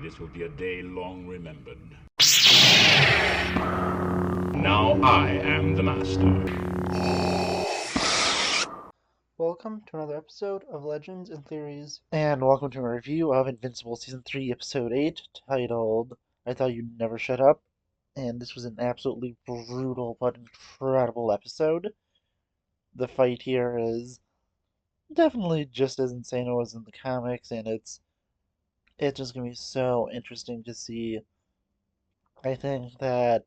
This will be a day long remembered. Now I am the master. Welcome to another episode of Legends and Theories. And welcome to a review of Invincible Season 3, Episode 8, titled I Thought You'd Never Shut Up. And this was an absolutely brutal but incredible episode. The fight here is definitely just as insane as it was in the comics, and it's just gonna be so interesting to see. I think that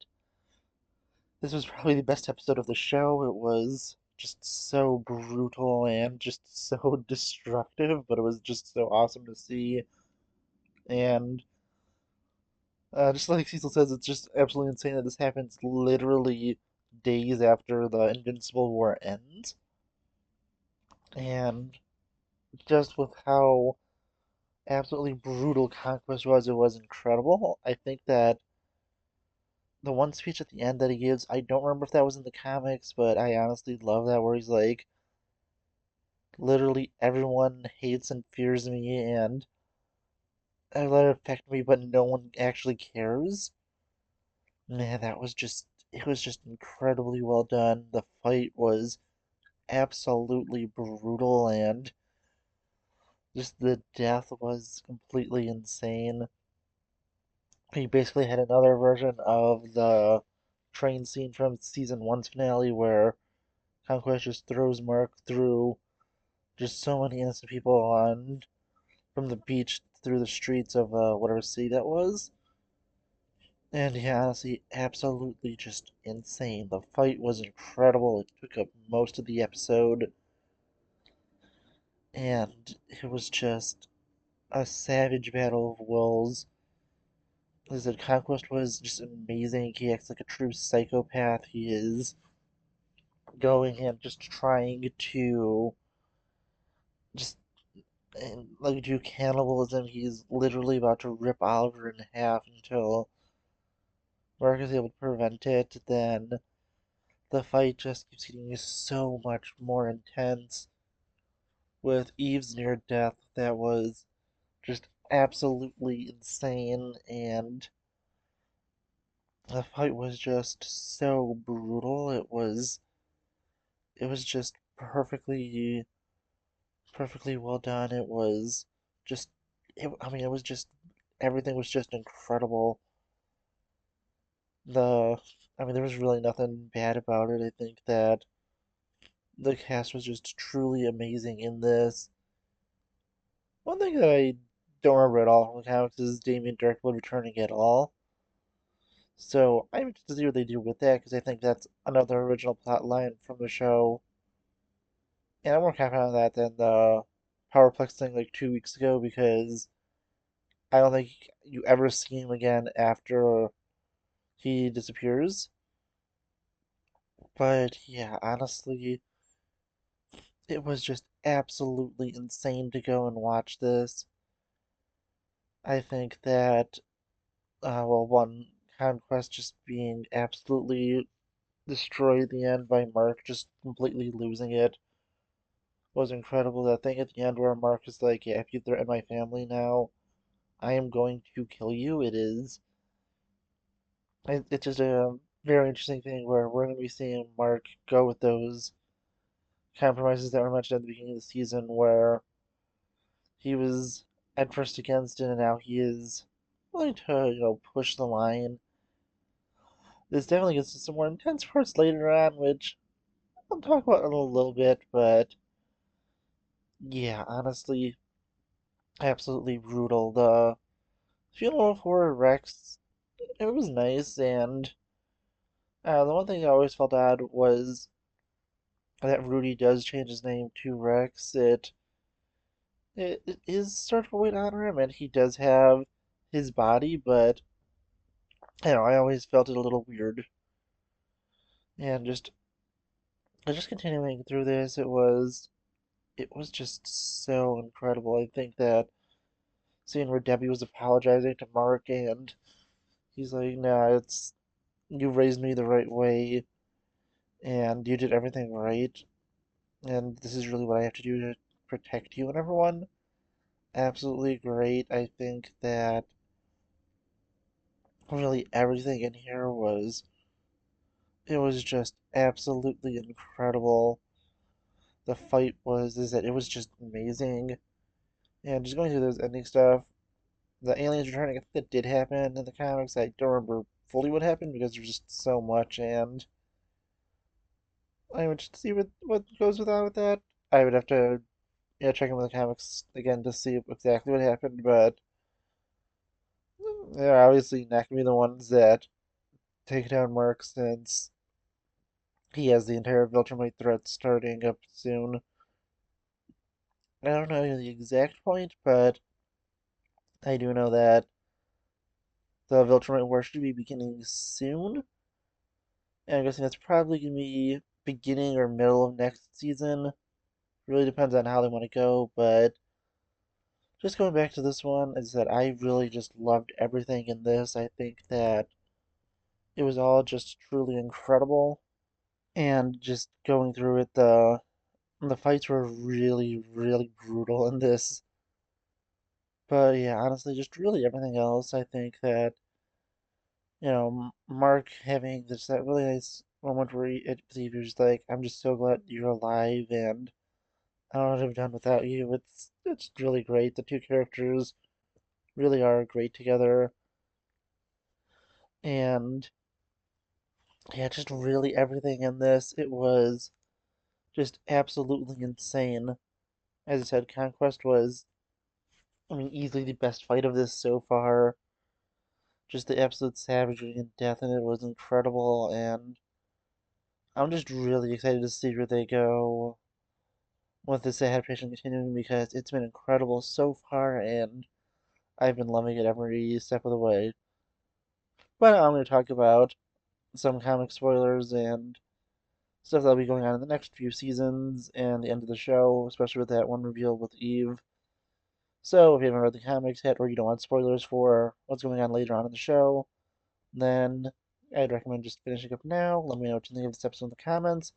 this was probably the best episode of the show. It was just so brutal and just so destructive, but it was just so awesome to see. And just like Cecil says, it's just absolutely insane that this happens literally days after the Invincible War ends. And just with how absolutely brutal Conquest was, it was incredible. I think that the one speech at the end that he gives, I don't remember if that was in the comics, but I honestly love that where he's like, literally everyone hates and fears me, and I let it affect me, but no one actually cares. Man, it was just incredibly well done. The fight was absolutely brutal, and just the death was completely insane. He basically had another version of the train scene from season one's finale where Conquest just throws Mark through just so many innocent people on from the beach through the streets of whatever city that was. And yeah, honestly, absolutely just insane. The fight was incredible. It took up most of the episode, and it was just a savage battle of wills. As the Conquest was just amazing. He acts like a true psychopath. He is going and just trying to just like do cannibalism. He's literally about to rip Oliver in half until Mark is able to prevent it. Then the fight just keeps getting so much more intense with Eve's near death that was just absolutely insane, and the fight was just so brutal. It was just perfectly well done. It was just I mean it was just everything was just incredible. The I mean there was really nothing bad about it. I think that the cast was just truly amazing in this. One thing that I don't remember at all from the comics is Damien Darkblood returning at all. So I'm interested to see what they do with that because I think that's another original plot line from the show. And I'm more confident on that than the Powerplex thing like 2 weeks ago because I don't think you ever see him again after he disappears. But yeah, honestly, it was just absolutely insane to go and watch this. I think that, well, one, Conquest just being absolutely destroyed at the end by Mark just completely losing it was incredible. That thing at the end where Mark is like, yeah, if you threaten my family now, I am going to kill you. It's just a very interesting thing where we're going to be seeing Mark go with those compromises that were mentioned at the beginning of the season where he was at first against it and now he is willing to, push the line. This definitely gets to some more intense parts later on, which I'll talk about in a little bit, but yeah, honestly, absolutely brutal. The funeral for Rex, it was nice, and the one thing I always felt odd was that Rudy does change his name to Rex. It is sort of a way to honor him, and he does have his body, but I always felt it a little weird. And just continuing through this, it was just so incredible. I think that seeing where Debbie was apologizing to Mark, and he's like, "Nah, it's you raised me the right way, and you did everything right, and this is really what I have to do to protect you and everyone." Absolutely great. I think that. really everything in here it was just absolutely incredible. The fight was is that it was just amazing. And just going through those ending stuff, the aliens returning, I think that did happen in the comics. I don't remember fully what happened because there's just so much, and I would just see what goes without with that. I would have to check in with the comics again to see exactly what happened, but they're obviously not gonna be the ones that take down Mark since he has the entire Viltrumite threat starting up soon. I don't know the exact point, but I do know that the Viltrumite War should be beginning soon. And I'm guessing that's probably going to be beginning or middle of next season. Really depends on how they want to go, but just going back to this one, is that I really just loved everything in this. I think that it was all just truly incredible. And just going through it, the fights were really, really brutal in this. But yeah, honestly, just really everything else. I think that Mark having this that really nice moment where he was like, "I'm just so glad you're alive," and I don't know what I've done without you. It's really great. The two characters really are great together, and yeah, just really everything in this. It was just absolutely insane. As I said, Conquest was, I mean, easily the best fight of this so far. Just the absolute savagery and death in it was incredible, and I'm just really excited to see where they go with this adaptation continuing because it's been incredible so far, and I've been loving it every step of the way. But I'm going to talk about some comic spoilers and stuff that'll be going on in the next few seasons and the end of the show, especially with that one reveal with Eve. So, if you haven't read the comics yet or you don't want spoilers for what's going on later on in the show, then I'd recommend just finishing up now. Let me know what you think of this episode in the comments.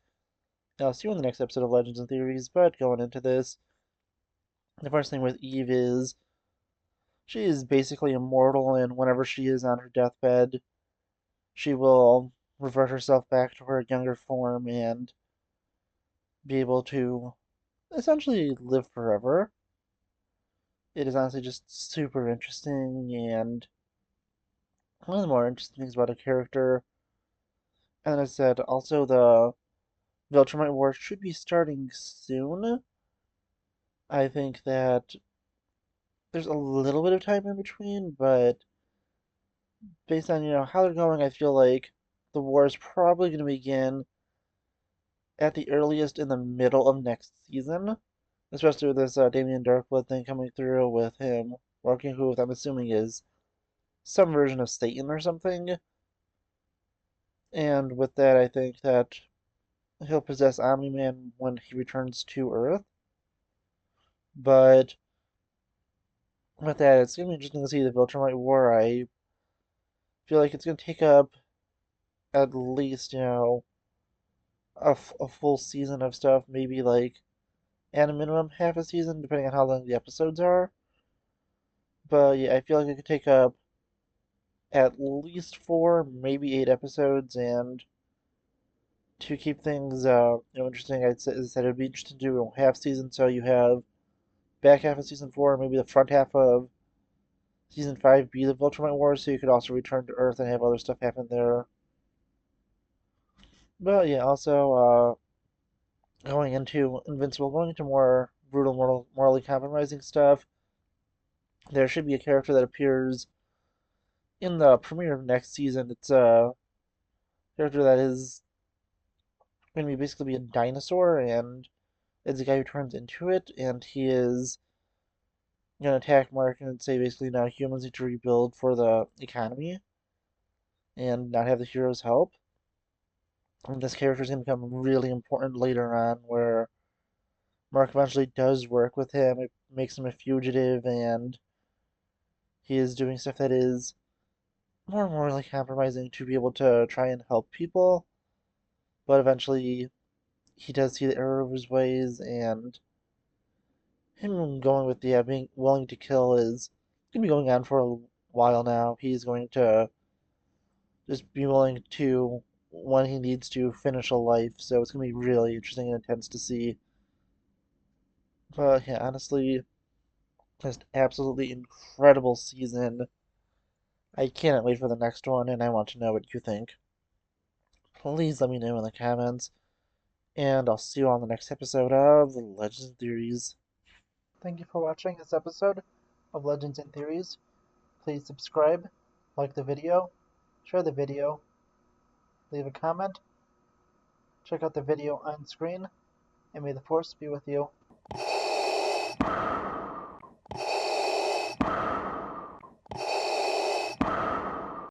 I'll see you in the next episode of Legends and Theories, but going into this, the first thing with Eve is she is basically immortal, and whenever she is on her deathbed, she will revert herself back to her younger form and be able to essentially live forever. It is honestly just super interesting, and one of the more interesting things about a character. And as I said, also the Viltrumite War should be starting soon. I think that there's a little bit of time in between, but based on how they're going, I feel like the war is probably going to begin at the earliest in the middle of next season, especially with this Damien Darkblood thing coming through with him working with, I'm assuming, is some version of Satan or something. And with that, I think that he'll possess Omni-Man when he returns to Earth. But with that, it's going to be interesting to see the Viltrumite War. I feel like it's going to take up at least, a full season of stuff, maybe like at a minimum half a season, depending on how long the episodes are. But yeah, I feel like it could take up at least four, maybe eight episodes, and to keep things interesting, I'd say is that it'd be interesting to do a half season, so you have back half of season four, maybe the front half of season five be the Viltrumite Wars, so you could also return to Earth and have other stuff happen there. But yeah, also going into Invincible, going into more brutal, morally compromising stuff. There should be a character that appears in the premiere of next season. It's a character that is going to be basically be a dinosaur, and it's a guy who turns into it, and he is going to attack Mark and say basically now humans need to rebuild for the economy and not have the heroes help. And this character is going to become really important later on, where Mark eventually does work with him. It makes him a fugitive, and he is doing stuff that is more morally compromising to be able to try and help people. But eventually, he does see the error of his ways, and him going with the being willing to kill is going to be going on for a while now. He's going to just be willing to, when he needs to, finish a life. So it's gonna be really interesting and intense to see. But yeah, honestly, just absolutely incredible season. I cannot wait for the next one, and I want to know what you think. Please let me know in the comments, and I'll see you on the next episode of Legends and Theories. Thank you for watching this episode of Legends and Theories. Please subscribe, like the video, share the video, leave a comment, check out the video on screen, and may the Force be with you.